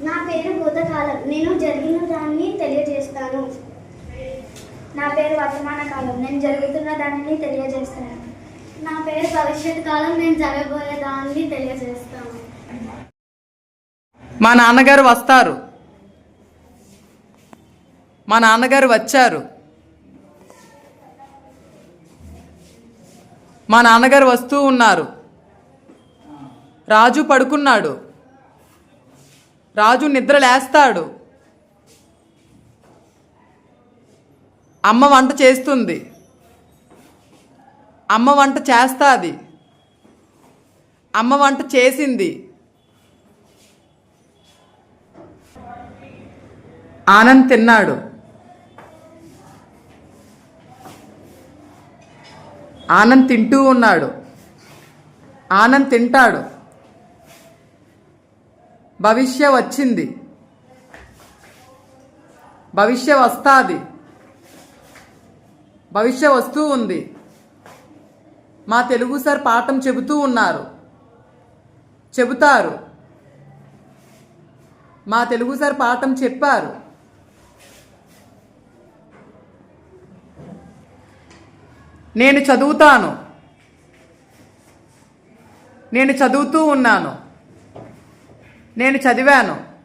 నా పేరు భూతకాలం, నేను జరిగిన దాన్ని తెలియజేస్తాను. నా పేరు వర్తమాన కాలం, నేను జరుగుతున్న దానిని తెలియజేస్తాను. నా పేరు భవిష్యత్ కాలం, నేను జరగబోయే దాన్ని తెలియజేస్తాను. మా నాన్నగారు వస్తారు. మా నాన్నగారు వచ్చారు. మా నాన్నగారు వస్తూ ఉన్నారు. రాజు పడుకున్నాడు. రాజు నిద్ర లేస్తాడు. అమ్మ వంట చేస్తుంది. అమ్మ వంట చేస్తుంది. అమ్మ వంట చేసింది. ఆనంద్ తిన్నాడు. ఆనంద్ తింటూ ఉన్నాడు. ఆనంద్ తింటాడు. భవిష్య వచ్చింది. భవిష్య వస్తుంది. భవిష్య వస్తూ ఉంది. మా తెలుగు సార్ పాఠం చెబుతూ ఉన్నారు. చెబుతారు. మా తెలుగు సార్ పాఠం చెప్పారు. నేను చదువుతాను. నేను చదువుతూ ఉన్నాను. నేను చదివాను.